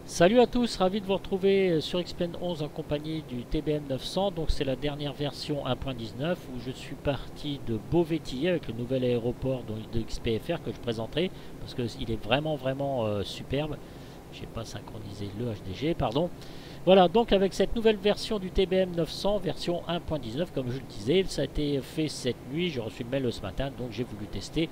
Salut à tous, ravi de vous retrouver sur XPN 11 en compagnie du TBM 900. Donc c'est la dernière version 1.19 où je suis parti de Beauvaisis avec le nouvel aéroport de XPFR que je présenterai parce qu'il est vraiment superbe. J'ai pas synchronisé le HDG, pardon. Voilà, donc avec cette nouvelle version du TBM 900, version 1.19, comme je le disais, ça a été fait cette nuit, j'ai reçu le mail ce matin, donc j'ai voulu tester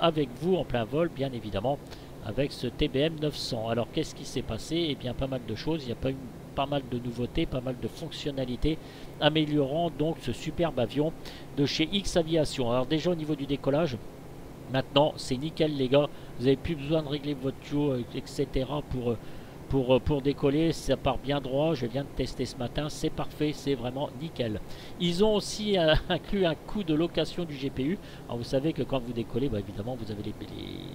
avec vous en plein vol, bien évidemment, avec ce TBM 900. Alors qu'est-ce qui s'est passé? Eh bien pas mal de choses, il y a pas mal de nouveautés, pas mal de fonctionnalités améliorant donc ce superbe avion de chez X Aviation. Alors déjà au niveau du décollage, maintenant c'est nickel les gars, vous n'avez plus besoin de régler votre yaw, etc. Pour décoller, ça part bien droit. Je viens de tester ce matin, c'est parfait, c'est vraiment nickel. Ils ont aussi inclus un coût de location du GPU. Alors vous savez que quand vous décollez, bah évidemment vous avez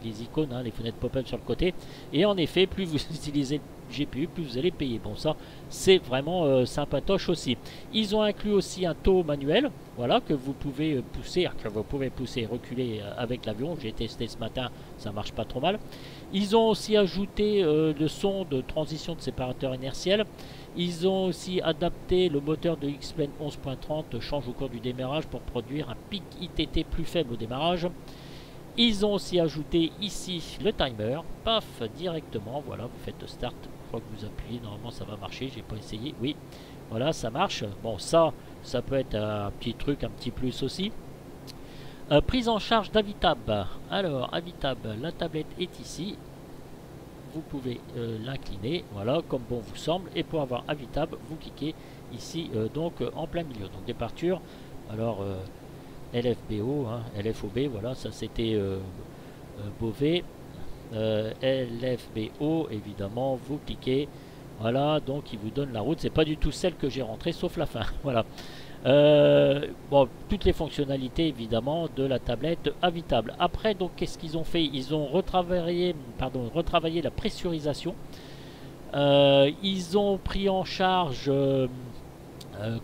les icônes, hein, les fenêtres pop-up sur le côté. Et en effet, plus vous utilisez le GPU, plus vous allez payer. Bon, ça c'est vraiment sympatoche aussi. Ils ont inclus aussi un taux manuel, voilà, que vous pouvez pousser, et reculer avec l'avion. J'ai testé ce matin, ça marche pas trop mal. Ils ont aussi ajouté le son de transition de séparateur inertiel. Ils ont aussi adapté le moteur de X-Plane 11.30 change au cours du démarrage pour produire un pic ITT plus faible au démarrage. Ils ont aussi ajouté ici le timer, paf, directement, voilà, vous faites start, je crois que vous appuyez, normalement ça va marcher, j'ai pas essayé, oui, voilà, ça marche. Bon, ça peut être un petit truc, un petit plus aussi. Prise en charge d'Avitab. Alors, Avitab, la tablette est ici. Vous pouvez l'incliner, voilà, comme bon vous semble. Et pour avoir Avitab, vous cliquez ici, donc en plein milieu. Donc, départure. Alors, LFBO, hein, LFOB, voilà, ça c'était Beauvais. LFBO, évidemment, vous cliquez. Voilà, donc il vous donne la route. C'est pas du tout celle que j'ai rentrée, sauf la fin. Voilà. Bon, toutes les fonctionnalités évidemment de la tablette Avitab. Après, donc, qu'est-ce qu'ils ont fait? Ils ont retravaillé la pressurisation. Ils ont pris en charge,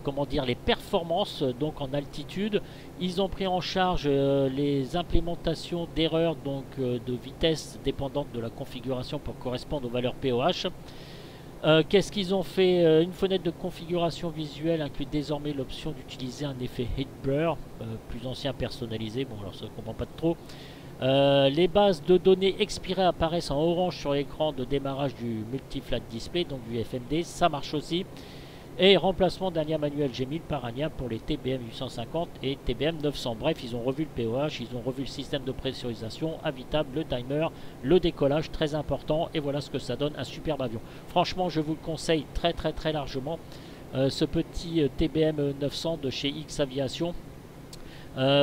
comment dire, les performances donc en altitude. Ils ont pris en charge les implémentations d'erreurs donc de vitesse dépendante de la configuration pour correspondre aux valeurs POH. Qu'est-ce qu'ils ont fait? Une fenêtre de configuration visuelle inclut désormais l'option d'utiliser un effet heat blur, plus ancien personnalisé. Bon, alors ça ne comprend pas de trop. Les bases de données expirées apparaissent en orange sur l'écran de démarrage du multi-flat display, donc du FMD. Ça marche aussi. Et remplacement d'un lien manuel G1000 par un lien pour les TBM 850 et TBM 900. Bref, ils ont revu le POH, ils ont revu le système de pressurisation, Avitab, le timer, le décollage, très important. Et voilà ce que ça donne, un superbe avion. Franchement, je vous le conseille très largement. Ce petit TBM 900 de chez X Aviation.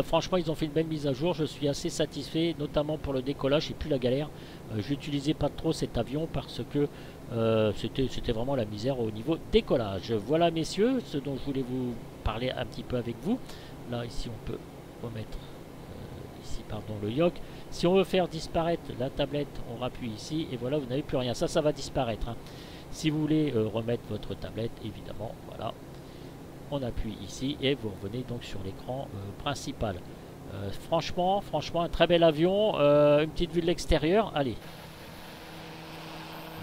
Franchement, ils ont fait une belle mise à jour. Je suis assez satisfait, notamment pour le décollage et plus la galère. Je n'utilisais pas trop cet avion parce que c'était vraiment la misère au niveau décollage. Voilà, messieurs, ce dont je voulais vous parler un petit peu avec vous. Là, ici, on peut remettre ici, pardon, le yoke. Si on veut faire disparaître la tablette, on rappuie ici et voilà, vous n'avez plus rien. Ça va disparaître, hein. Si vous voulez remettre votre tablette, évidemment, voilà. On appuie ici et vous revenez donc sur l'écran principal. Franchement, un très bel avion. Une petite vue de l'extérieur. Allez.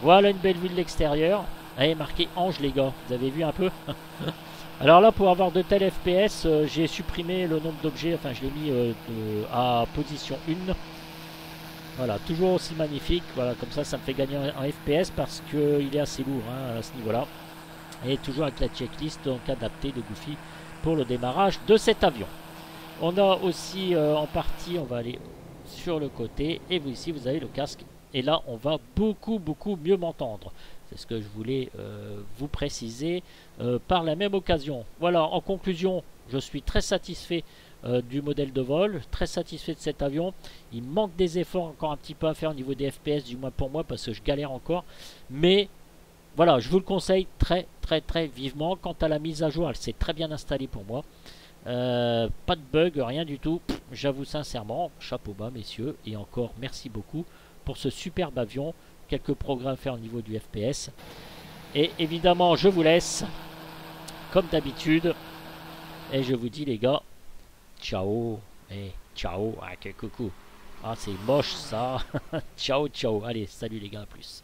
Voilà une belle vue de l'extérieur. Allez, marqué Ange, les gars. Vous avez vu un peu? Alors là, pour avoir de tels FPS, j'ai supprimé le nombre d'objets. Enfin, je l'ai mis à position 1. Voilà, toujours aussi magnifique. Voilà, comme ça me fait gagner en FPS parce qu'il est assez lourd, hein, à ce niveau-là. Et toujours avec la checklist donc adaptée de Goofy pour le démarrage de cet avion. On a aussi en partie, on va aller sur le côté et vous ici vous avez le casque et là on va beaucoup mieux m'entendre. C'est ce que je voulais vous préciser par la même occasion. Voilà, en conclusion, je suis très satisfait du modèle de vol, très satisfait de cet avion. Il manque des efforts encore un petit peu à faire au niveau des FPS, du moins pour moi parce que je galère encore, mais voilà, je vous le conseille très vivement. Quant à la mise à jour, elle s'est très bien installée pour moi. Pas de bug, rien du tout. J'avoue sincèrement, chapeau bas messieurs. Et encore merci beaucoup pour ce superbe avion. Quelques progrès à faire au niveau du FPS. Et évidemment, je vous laisse, comme d'habitude. Et je vous dis les gars, ciao. Et ciao, ah, quel coucou. Ah c'est moche ça. Ciao. Allez, salut les gars, à plus.